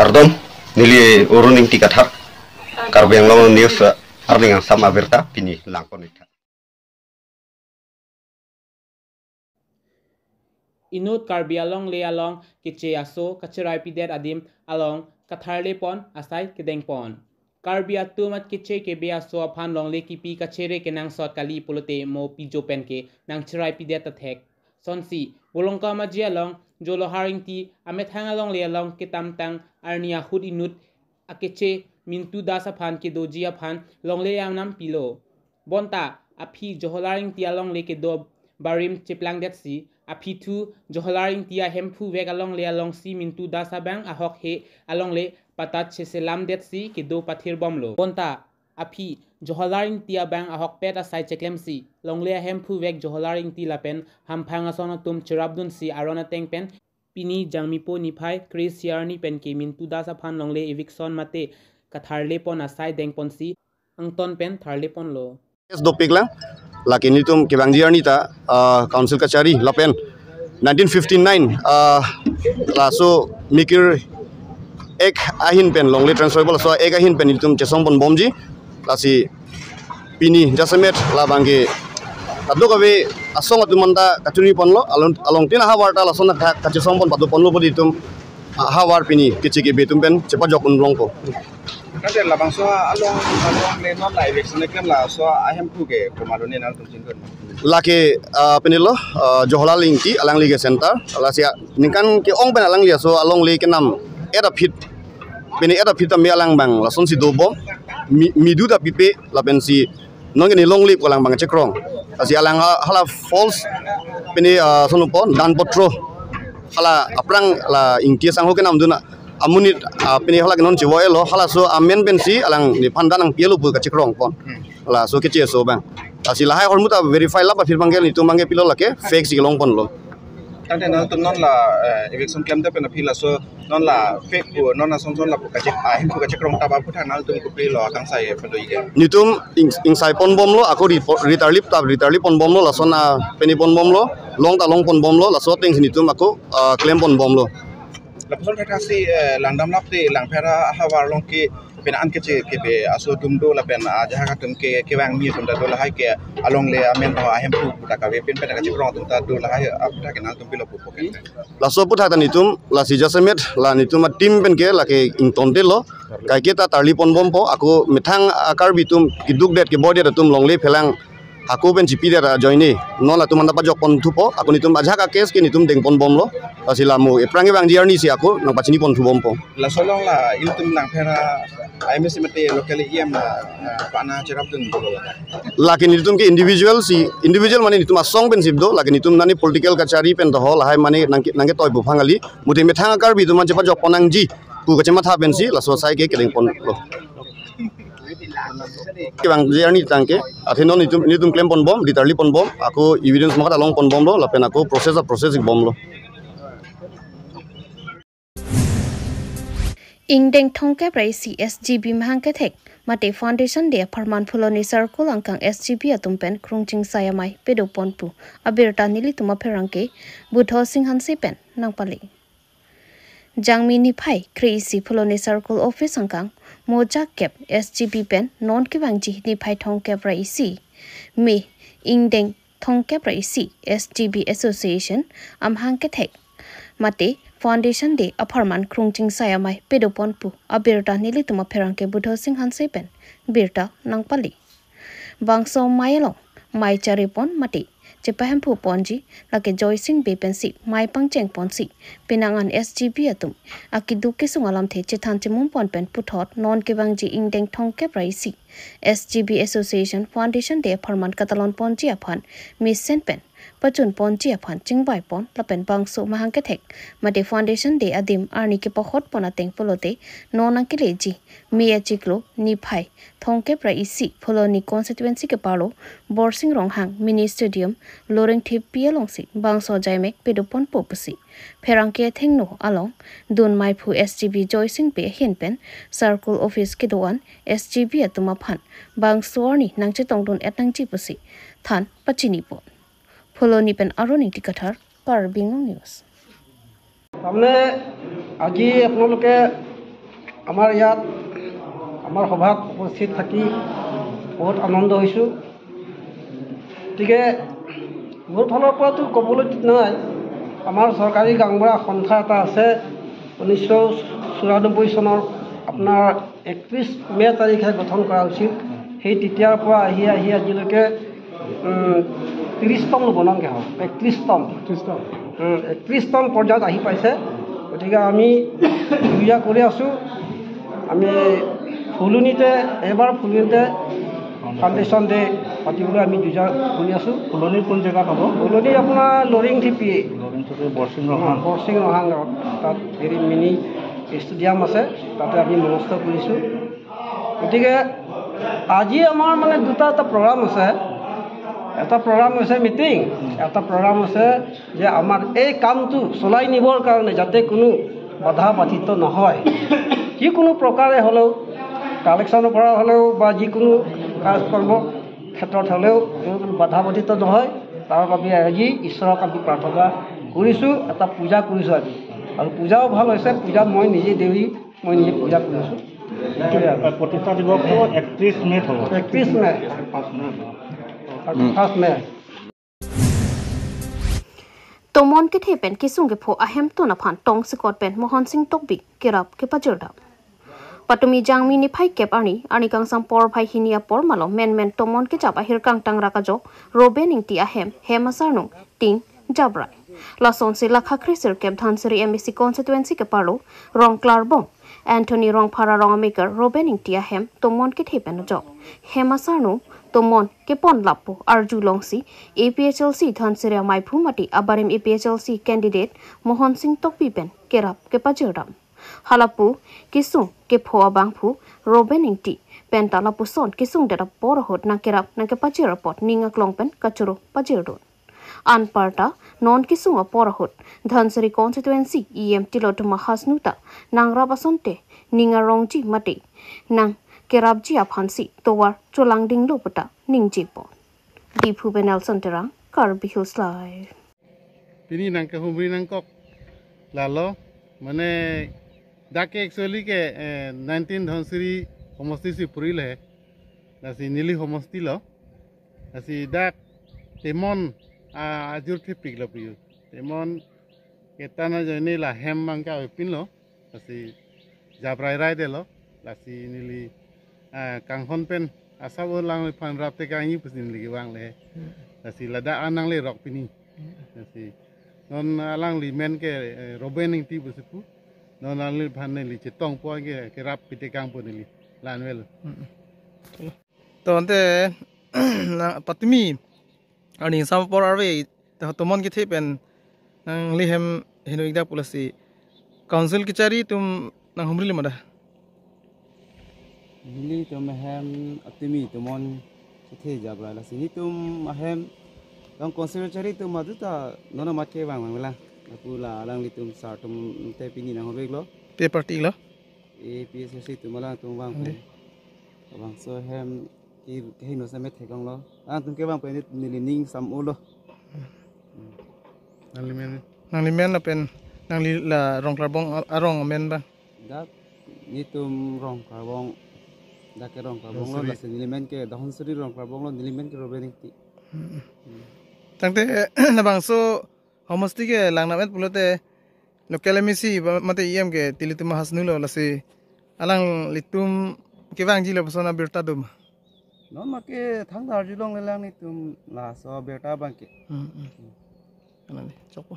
Kardom nili uruning tikathar karbeng long news arning ang sama berta pini langkon ita. Inut karbi along le along kiche aso kachirai pidet adim along katharle pon asai kedeng pon. Karbi atumat kiche ke be aso aphan long le kipi kachere ke nang sot kali pulote mo pijo pen ke nang chirai pidet athek. Sonsi bolongka maji along jolo haring ti amet hang along le along kitam tang arnia hud inut akeche mintu dasa phan ke doji aphan long le nam pilo. Bonta api joholaring ti along le ke do barim chiplang det si api tu joholaring tia hempu veg along le along si mintu dasa bang ahok he along le patat cheselam det si ke do pathir bomlo. Bonta api joholaring tia bang ahok pet asai cheklem si long le hempu veg joholaring ti lapen hamphang asona tum chirabdun si arona tengpen pini jangmipo niphai Chris Yarni pen ke mintu dasa phan long le eviction mate katharle pon asai dengpon si angton pen tharle pon lo. Dopiklang lakini tum kibang Yarni ta council kachari lapen 1959 laso mikir ek ahin pen longli transferable so ek ahin pen itum chesong pon bomji lasi pini jasemet labange adu kabe asong atumanda kachuri ponlo along tin hawarta lasona kachesong pon padu ponlo podi itum hawar pini kichiki betum pen cepat jokun longko nanti labang so along le non la election kem la so ahem puge komadone nal tum jingkon laki penilo Johor Lingki alang liga center alasia ningkan ke ong pen alang liga so along li kenam era pit peni era pit mi alang bang lason si dobo midu da pipe la pensi nong ni long lip alang bang cekrong asi alang hala false peni sonupon dan potro hala aprang la ingki sang ho kenam duna amunit peni hala non ci woelo hala so amen pensi alang ni pandan ang pielo bu ka cekrong pon la so kece so bang asi lahai hormuta verify la phir mangel itu mangge pilo lake fake si long pon lo tante non tum non la election kem te pen phila so non la fake ko non na son la ka cek ahem ko ka cekrong ta ba putha nal tum ko pilo tang sai pelo ige nitum insai pon bom lo aku ritarlip pon bom lo lasona peni pon bom lo long pon bom lo laso ting nitum aku claim pon bom lo la person ka si landam lapte lang phera hawar long ki pen an ke be aso dum do la pen jaha ka tum ke wang mi tum da do la hai ke along le amen ba ahem pu ta ka be pen pen ka cekrong tum ta do la hai apta ke nal tum pilo pu poken la so putha ta nitum la si jasemet la nitum tim pen ke la ke ington de lo kai ke ta tarli pon bom po aku mithang akar bitum kiduk det ke body da tum long le phelang aku pen jipi da joini no la tum anda pa jok pon thupo aku nitum ajha ka case ke nitum deng pon bom lo asilamu eprangi bang Yarni si aku nang pachini pon thu bom po la solong la iltum lang phera ai mesimate locally em la pana cherapdun bolo lakin itum ke individual mane nitum asong pen sibdo lakin itum nani political kachari pen doh lahai mane nangke toy bu phangali muti methang kar bi tuman cepat jok ponang ji ku ke matha pen si la so sai ke keleng pon lo kibang Yarni tangke athino nitum claim pon bom literally pon bom aku evidence makat along pon bom lo lapen aku process bom lo Ingdeng thongke prai SGB mahangke thek mate foundation de Farman Fuloni Circle angkang SGB atumpen krungching sayamai pedo ponpu abirta nili tuma pherangke budho singhan sipen nangpali jangmi ni phai Krisi Fuloni Circle office angkang moja kep SGB pen non ke bangji ni phai thongke prai me ingdeng thongke prai SGB association amhangke thek mate foundation de aparman krungching sayamai pedopon pu abirta nili tuma pherangke budho singhan sepen birta nangpali bangso mailong mai charipon mati chepaham phu ponji lake joy sing bepensi mai pangcheng ponsi pinangan SGB atum akidu ke sungalam the chethan chimum pon pen puthot non ke bangji ingdeng thongke praisi SGB association foundation de aparman katalon ponji aphan mission pen pachun ponji aphan chingbai pon lapen bangso mahangke thek mate foundation de adim arni ke pokhot pona teng polote nonang ke leji miya chiklo ni phai thongke praisi pholoni constituency ke palo borsing ronghang mini stadium loreng thip pialongsi bangso jaimek pedopon popusi pherangke thengno along dun mai phu SGB joysing pe hinpen circle office ke doan SGB atuma phan bangso ni nangche tongdun etnangchi pusi than pachini po Foloni pen aroni tikathar Karbing News. हमने आगे अपनों लोग के আমাৰ ইয়াত আমাৰ সভাত উপস্থিত থাকি বহুত আনন্দ হৈছোঁ। গতিকে মোৰ ফালৰ পৰাতো ক'বলৈ নাই, আমাৰ চৰকাৰী গাঁওবুঢ়া সন্থা এটা আছে 1994 চনৰ আপোনাৰ 31 মে তাৰিখে গঠন কৰা হৈছিল। সেই তেতিয়াৰ পৰা আহি আজিলৈকে 30তম বনাংগে হওক 31তম পৰ্যায়ত আহি পাইছে। গতিকে আমি পূজা কৰি আছোঁ। আমি এইবাৰ ফুলনিতে ফাউণ্ডেশ্যন ডে পাতিবলৈ আমি যোজা কৰি আছোঁ। ফুলনি কোন জেগাত হ'ব? ফুলনি আপোনাৰ লৰিং টিপি বৰচিং ৰহাং গাঁৱত, তাত হেৰি মিনি ষ্টেডিয়াম আছে, তাতে আমি মনস্থ কৰিছোঁ। গতিকে আজি আমাৰ মানে দুটা প্ৰগ্ৰাম আছে। এটা প্ৰগ্ৰাম হৈছে মিটিং, এটা প্ৰগ্ৰাম আছে যে আমাৰ এই কামটো চলাই নিবৰ কাৰণে যাতে কোনো বাধা বাধিত নহয়, যিকোনো প্ৰকাৰে হ'লেও কালেকশ্যনৰ পৰা হ'লেও বা যিকোনো কাজকৰ্ম ক্ষেত্ৰত হ'লেও বাধা বাধিত নহয়, তাৰ বাবে আজি ঈশ্বৰক আমি প্ৰাৰ্থনা কৰিছোঁ, এটা পূজা কৰিছোঁ আজি। আৰু পূজাও ভাল হৈছে। পূজা মই নিজে দেউৰী, মই নিজে পূজা কৰিছোঁ। প্ৰতিষ্ঠা দিৱস 31 মে'ত হ'ব। 31 মে আৰু 1 মে Tomon ke thepen kisung ke pho ahem to na phan tong sikot pen Mohan Singh Tokbi kerap ke pajurda. Patumi jangmi ni phai kep ani kang sang por phai hinia por malo men tomon ke chapa hir kang tang rakajo robening ti ahem hemasarnung ting jabra. Lason se lakha krisir kep dhanseri MSC constituency ke parlo rong klarbong Anthony rong phara rong maker robening ti ahem tomon ke thepen jo hemasarnung Tomon ke pon lapo arju longsi APHLC Dhanseri Maiphu mati abarim APHLC candidate Mohan Singh Tokbi pen kerap ke pajirdam halapu kisung ke phoa bangphu robening ti pen talapu son kisung dera porhot na kerap na ke pajirapot ninga klong pen kachuro pajirdon anparta non kisung porhot Dhanseri constituency EM tilotuma hasnuta nangra basonte ninga rongji mati nang kerabji aphansi towar cholang ding lopata ningjipo Dipu Benelson terang Karbi Hills Live Pini nang ke humri nang kok lalo mane dake actually ke 19 Dhanseri homosti si puril hai nasi nili homosti lo nasi dak temon ajur tripik lo piu temon ketana jone la hem mangka pin lo nasi jabrai rai de lo nasi nili kang hon pen asa ulang pan rapte kang yi pusin lagi wang le nasi lada anang le rock pini nasi non alang li men ke robening ti busipu non alang li pan li cetong po ke rap pite kang po li lanwel to ante patmi ani sam por arwe to mon ke the pen nang li hem hinu igda policy council ki chari tum nang humri le mada Nili tum hem atimi tumon sethe jabra la sini tum hem dong konservatory tum maduta nona matke bang mangla pula alang litum sa tum te pini nang hobek lo pe party lo e PSC tum mala tum bang bang so hem ki no sa met thekong lo tum ke bang pe nili ning sam o lo nang limen na pen nang li la rong klarbong arong men ba dak ni tum rong klarbong dak rong klarbong lo la sini men ke dahon seri rong klarbong lo nili men ke robening ti tangte na bang so homosti ke langna met pulote local MSC mate EM ke tilitum hasnulo la se alang litum ke bang jilo persona berta dum non make thang dar jilong le lang ni tum la so berta bang ke anani chokpo